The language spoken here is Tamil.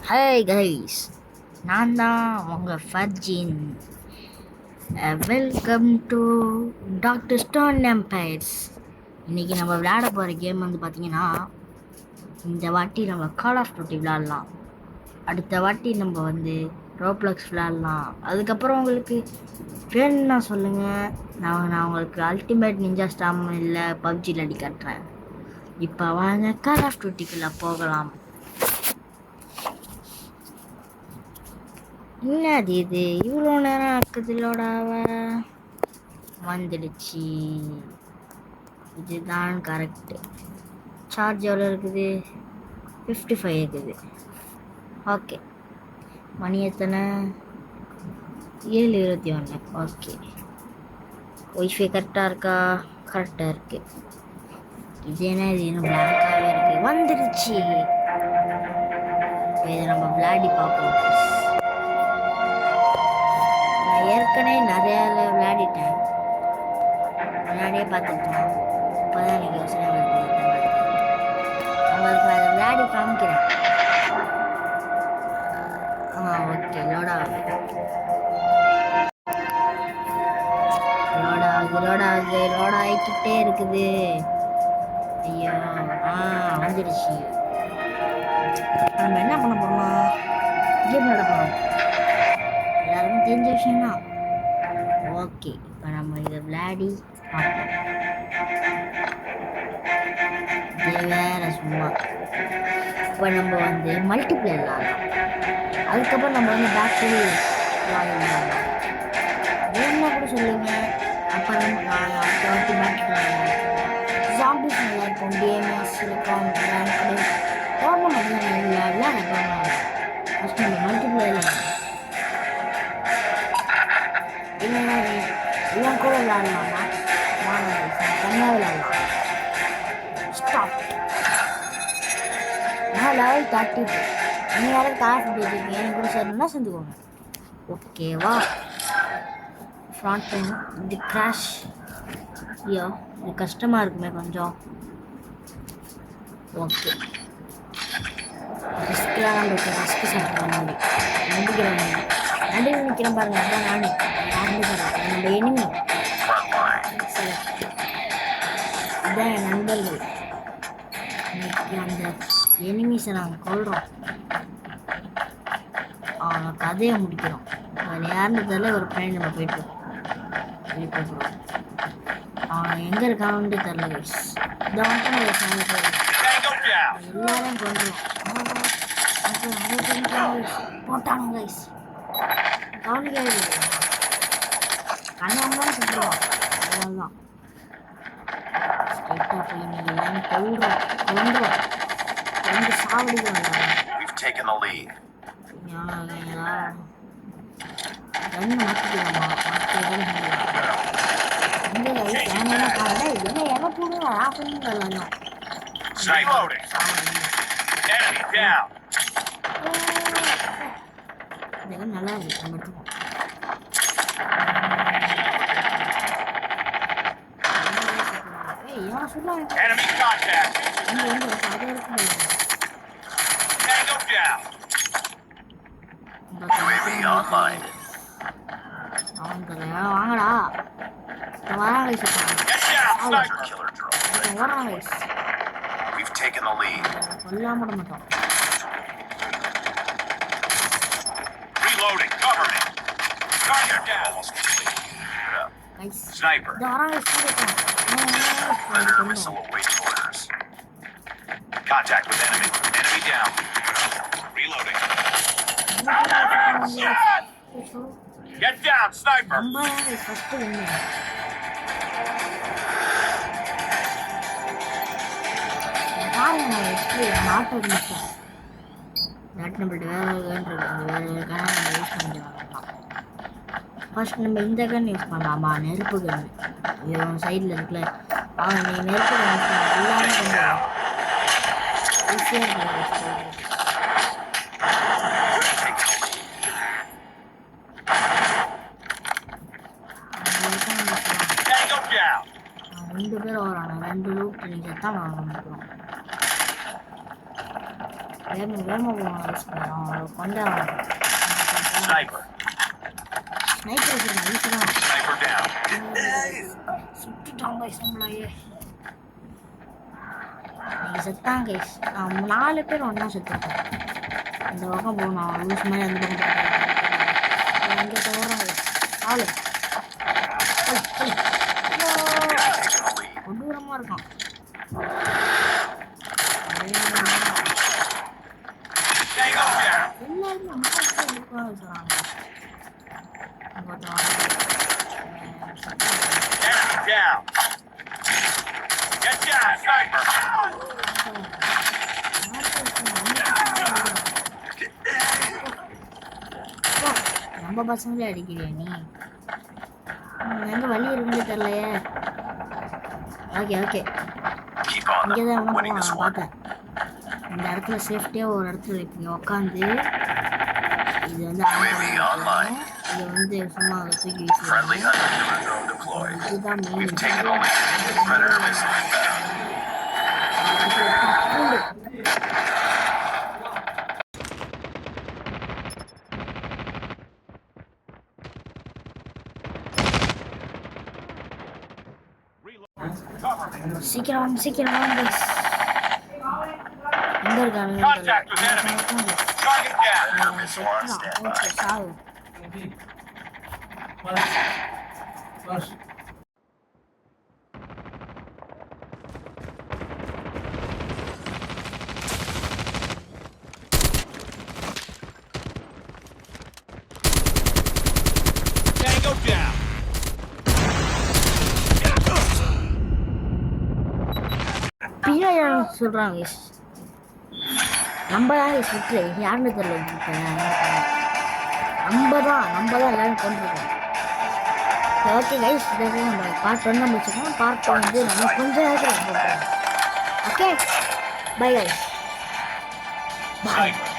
ஹாய் கைஸ், நான் தான் உங்கள் Farjin. Welcome to Doctor Stone Empires. இன்றைக்கி நம்ம விளையாட போகிற கேம் வந்து பார்த்திங்கன்னா, இந்த வாட்டி நம்ம கால் ஆஃப் டியூட்டி விளையாடலாம். அடுத்த வாட்டி நம்ம வந்து ரோப்ளக்ஸ் விளையாடலாம். அதுக்கப்புறம் உங்களுக்கு வேணும்னா சொல்லுங்கள், நான் உங்களுக்கு அல்டிமேட் நிஞ்சா ஸ்டாம் இல்லை பப்ஜியில் அடி காட்டுறேன். இப்போ வாங்க கால் ஆஃப் டியூட்டிக்குள்ளே போகலாம். என்னது இது இவ்வளோ நேரம் ஆக்குதுலோட வந்துடுச்சு. இதுதான் கரெக்டு. சார்ஜ் எவ்வளோ இருக்குது? 55 இருக்குது. ஓகே, மணி எத்தனை? 7:21. ஓகே, ஒய்ஃபை கரெக்டாக இருக்கா? கரெக்டாக இருக்குது. இது என்ன, இது இன்னும் பிளாங்காகவே இருக்குது. வந்துடுச்சு. இதை நம்ம விளையாடி பார்ப்போம். ஏற்கனவே நிறையா விளையாடிட்டேன், முன்னாடியே பார்த்துட்டேன். இப்போ தான் எனக்கு யோசனை வருது. உங்களுக்கு அதை விளையாடி காமிக்கிறேன். ஓகே, லோட் ஆகிக்கிட்டே இருக்குது. ஐயோ, வந்துடுச்சு. நம்ம என்ன பண்ண போகிறோமா? கேம் விளையாட போகிறோம். எல்லாருக்கும் தெரிஞ்ச விஷயம் தான். ஓகே, இப்போ நம்ம இதை விளையாடி பார்ப்போம். இது வேற சும்மா. இப்போ நம்ம வந்து மல்டிப்ளேயர் விளையாடலாம். அதுக்கப்புறம் நம்ம வந்து பேட்டரி விளையாடலாம். வேணும்னா கூட சொல்லுங்க. அப்புறம் அடுத்த வாட்டி பேட்டரி ஜாம்பிஸ் நல்லா இருக்கும். டிஎம்எஸ் இருக்கும். டோர்னமெண்ட் விளையாடலாம். ஃபஸ்ட் நம்ம மல்டிப்ளேயர் இவன் கூட விளையாடலாமா? தனியாக விளையாடலாம். ஸ்டாப். நான் லெவல் 32. நீங்கள் யாரும் காசு வச்சுருக்கீங்க, எனக்கு கூட சேரணும்னா செஞ்சுக்கோங்க. ஓகேவா? ஃப்ராண்ட் இது கிராஷ். ஐயோ, இது கஷ்டமாக இருக்குமே கொஞ்சம். ஓகே, ரிஸ்க்லாம் நம்மளுக்கு ரிஸ்க்கு சாப்பிட்ற மாதிரி நம்பிக்கிறேன். நடுவில் நிற்கிறேன் பாருங்க, அதான் நானே நம்ம எனிமி. இதான் என் நண்பர்கள். இன்னைக்கு அந்த எனிமிஸை நாங்கள் கொள்கிறோம். அவனை கதையை முடிக்கிறோம். அதில் யாருன்னு தெரியல, ஒரு பையன் நம்ம போயிட்டு போகிறோம். அவன் எங்கே இருக்கான்னு தெரியல கைஸ். இந்த மட்டும் எல்லாரும் கொள்கிறோம். போட்டானு கைஸ். கவனிக்காது, கண்ணாமலாம் சொல்கிறோம். அவ்வளோதான். ஸ்ட்ரைட்டாக போய் நீங்கள் எல்லாரும் கொள்கிறோம். ரெண்டு சாவடிக்கிறோம். ஞானங்களா கண்ணு மாற்றிக்கலாமா? இந்த கைஸ் ஏன்னா பாருங்க, என்ன எவ போடுங்க ஆஃபுங்கலாம். இதெல்லாம் நல்லா இருக்கு. மட்டும் வாங்கடா, கொல்லாம மாட்டோம். Reloading, cover me. Target down. Sniper. Predator missile awaiting orders. Contact with enemy. Enemy down. Reloading. Get down, sniper. நம்மள்ட்ட வேற யூஸ் பண்ணிக்கலாம். ஃபர்ஸ்ட் நம்ம இந்த கன் யூஸ் பண்ணலாமா? நெருப்பு கன். இது சைடில் இருக்குல்ல, நீ நெருப்பு கன் யூஸ் பண்ண எல்லாமே கொஞ்சம் ஈஸியாக ரெண்டு பேர் வராங்க. 2 லூட் நீங்கள் தான் வாங்க முடியும். வேகமாக போவாங்க யூஸ் பண்ணுறோம் கொண்டாடுறோம். Sniper. ஸ்னைப்பர் வச்சுருக்கேன் யூஸ் தான் Sniper down. சுட்டுட்டாங்க நம்மளையே. நீங்கள் செத்தாங்க கைஸ். 4 பேர் ஒன்றா செத்துருக்கோம். இந்த பக்கம் போகணும் லூஸ் மாதிரி அந்த பக்கம் போகிறோம். எங்கே தவறாங்க ஆளு கொடூரமாக இருக்கான். Tango down. எல்லாருமே அம்மா சொல்கிறாங்க. Enemy down. Get down, sniper. நம்ம பசங்களே அடிக்கிறியா நீ? எங்கே வழி இருக்குன்னு தெரியலையே. ஓகே ஓகே Keep on இங்கே them. தான் Winning this நான் one. பார்த்தேன். இந்த இடத்துல சேஃப்டியாக ஒரு இடத்துல இப்போ உட்காந்து இது வந்து இது வந்து சும்மா தூக்கி Friendly வீசுவாங்க. hunter drone deployed. இதுதான் main. We've taken over. Predator missile inbound. சீக்கிரம் வாங்க சீக்கிரம் வாங்க எங்க இருக்காங்க? Contact with enemy. Target down. Missile on standby. சாவு. Tango down. பின்னாடி சொல்றாங்க நம்ம தான் சுற்று யாருன்னு தெரியல. நம்ம தான் எல்லாரும் கொண்டுருக்கோம். ஓகே கைஸ் இதை நம்ம பார்ட் 1 நம்ம வச்சுக்கோம். பார்ட் 2 வந்து நம்ம கொஞ்சம் நேரத்தில் போட்டுருவோம். Okay bye guys. Sniper.